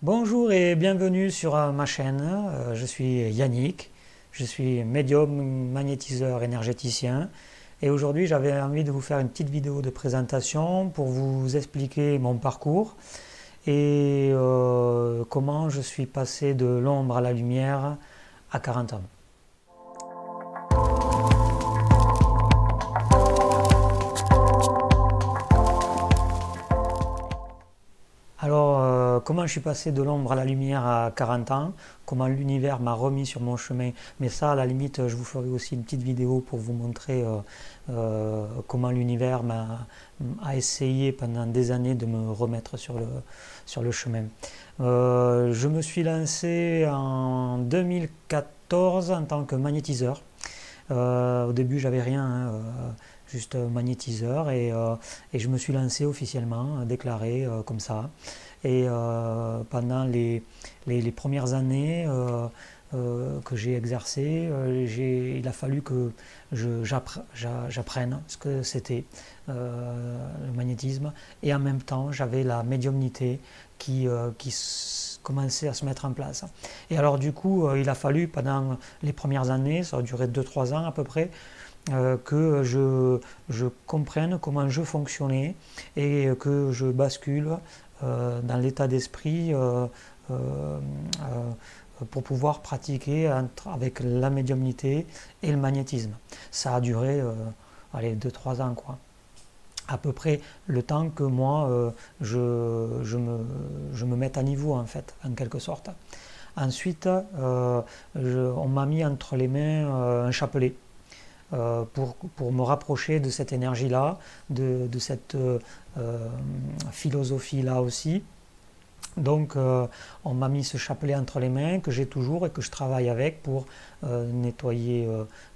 Bonjour et bienvenue sur ma chaîne. Je suis Yannick, je suis médium, magnétiseur, énergéticien et aujourd'hui j'avais envie de vous faire une petite vidéo de présentation pour vous expliquer mon parcours et comment je suis passé de l'ombre à la lumière à 40 ans. Alors, comment je suis passé de l'ombre à la lumière à 40 ans, comment l'univers m'a remis sur mon chemin, mais ça, à la limite, je vous ferai aussi une petite vidéo pour vous montrer comment l'univers a essayé pendant des années de me remettre sur le chemin. Je me suis lancé en 2014 en tant que magnétiseur. Au début, j'avais rien, hein, juste magnétiseur, et je me suis lancé officiellement, déclaré comme ça. Et pendant les premières années que j'ai exercé, il a fallu que j'apprenne ce que c'était le magnétisme, et en même temps, j'avais la médiumnité qui commençait à se mettre en place. Et alors du coup, il a fallu pendant les premières années, ça a duré 2-3 ans à peu près, que je comprenne comment je fonctionnais et que je bascule dans l'état d'esprit pour pouvoir pratiquer avec la médiumnité et le magnétisme. Ça a duré 2-3 ans quoi. À peu près le temps que moi je me mette à niveau en fait, en quelque sorte. Ensuite, on m'a mis entre les mains un chapelet pour me rapprocher de cette énergie-là, de cette philosophie-là aussi. Donc on m'a mis ce chapelet entre les mains que j'ai toujours et que je travaille avec pour nettoyer,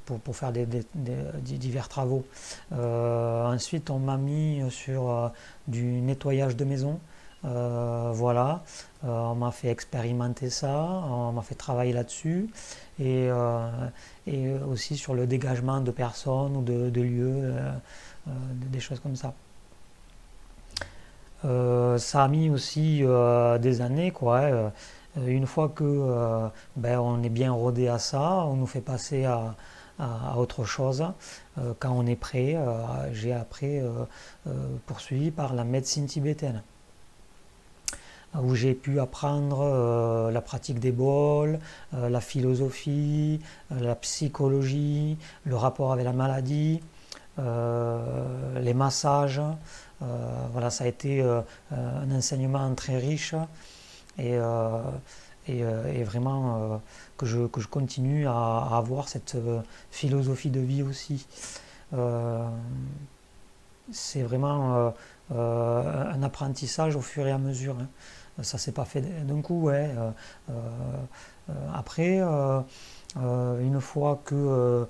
pour faire divers travaux. Ensuite on m'a mis sur du nettoyage de maison. Voilà, on m'a fait expérimenter ça, on m'a fait travailler là-dessus et aussi sur le dégagement de personnes ou de lieux, des choses comme ça. Ça a mis aussi des années quoi. Une fois que on est bien rodé à ça, on nous fait passer à autre chose. Quand on est prêt, j'ai après poursuivi par la médecine tibétaine, où j'ai pu apprendre la pratique des bols, la philosophie, la psychologie, le rapport avec la maladie, les massages. Voilà, ça a été un enseignement très riche et vraiment que je continue à avoir cette philosophie de vie aussi. C'est vraiment un apprentissage au fur et à mesure, hein. Ça s'est pas fait d'un coup, ouais. Après, une fois que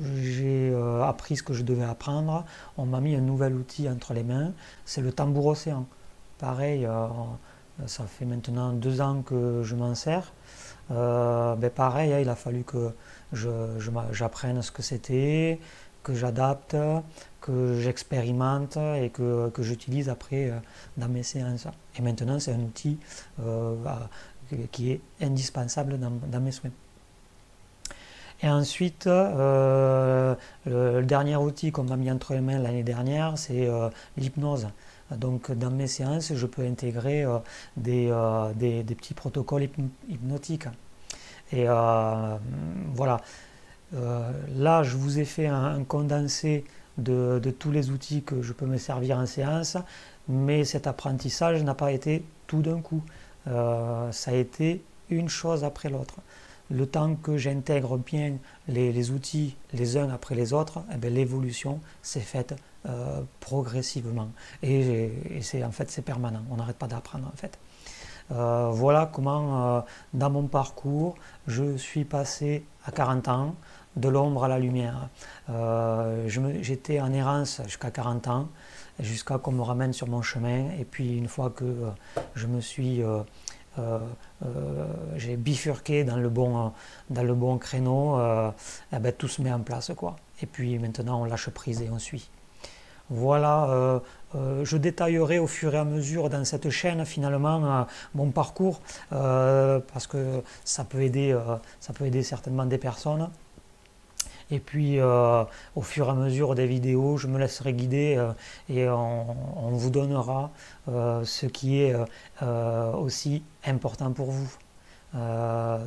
j'ai appris ce que je devais apprendre, on m'a mis un nouvel outil entre les mains, c'est le tambour océan. Pareil, ça fait maintenant 2 ans que je m'en sers. Pareil, il a fallu que j'apprenne ce que c'était, que j'adapte, que j'expérimente et que j'utilise après dans mes séances. Et maintenant, c'est un outil qui est indispensable dans mes soins. Et ensuite, le dernier outil qu'on m'a mis entre les mains l'année dernière, c'est l'hypnose. Donc dans mes séances, je peux intégrer des petits protocoles hypnotiques. Et voilà. Là, je vous ai fait un condensé de tous les outils que je peux me servir en séance, mais cet apprentissage n'a pas été tout d'un coup. Ça a été une chose après l'autre. Le temps que j'intègre bien les outils les uns après les autres, l'évolution s'est faite progressivement. Et en fait, c'est permanent. On n'arrête pas d'apprendre en fait. Voilà comment, dans mon parcours, je suis passé à 40 ans, de l'ombre à la lumière. J'étais en errance jusqu'à 40 ans, jusqu'à qu'on me ramène sur mon chemin. Et puis, une fois que je me suis... j'ai bifurqué dans le bon créneau, tout se met en place quoi. Et puis maintenant on lâche prise et on suit. Voilà je détaillerai au fur et à mesure dans cette chaîne finalement mon parcours parce que ça peut aider certainement des personnes. Et puis au fur et à mesure des vidéos, je me laisserai guider et on vous donnera ce qui est aussi important pour vous.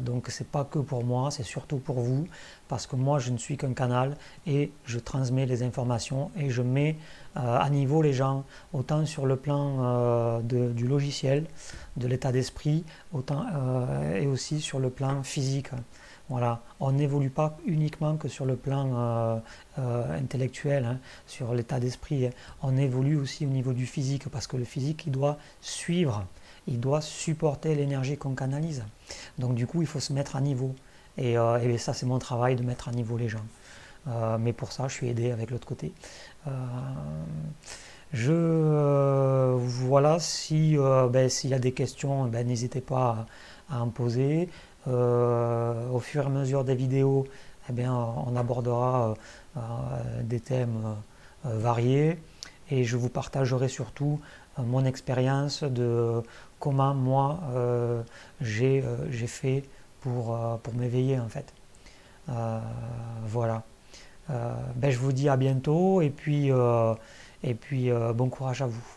Donc c'est pas que pour moi, c'est surtout pour vous, parce que moi je ne suis qu'un canal et je transmets les informations et je mets à niveau les gens, autant sur le plan du logiciel, de l'état d'esprit, autant et aussi sur le plan physique. Voilà, on n'évolue pas uniquement que sur le plan intellectuel, hein, sur l'état d'esprit, hein. On évolue aussi au niveau du physique, parce que le physique il doit suivre, il doit supporter l'énergie qu'on canalise. Donc du coup, il faut se mettre à niveau. Et ça, c'est mon travail de mettre à niveau les gens. Mais pour ça, je suis aidé avec l'autre côté. Euh, voilà, si, s'il y a des questions, n'hésitez pas à en poser. Au fur et à mesure des vidéos, on abordera des thèmes variés et je vous partagerai surtout mon expérience de comment moi j'ai fait pour m'éveiller en fait. Voilà. Je vous dis à bientôt et puis bon courage à vous.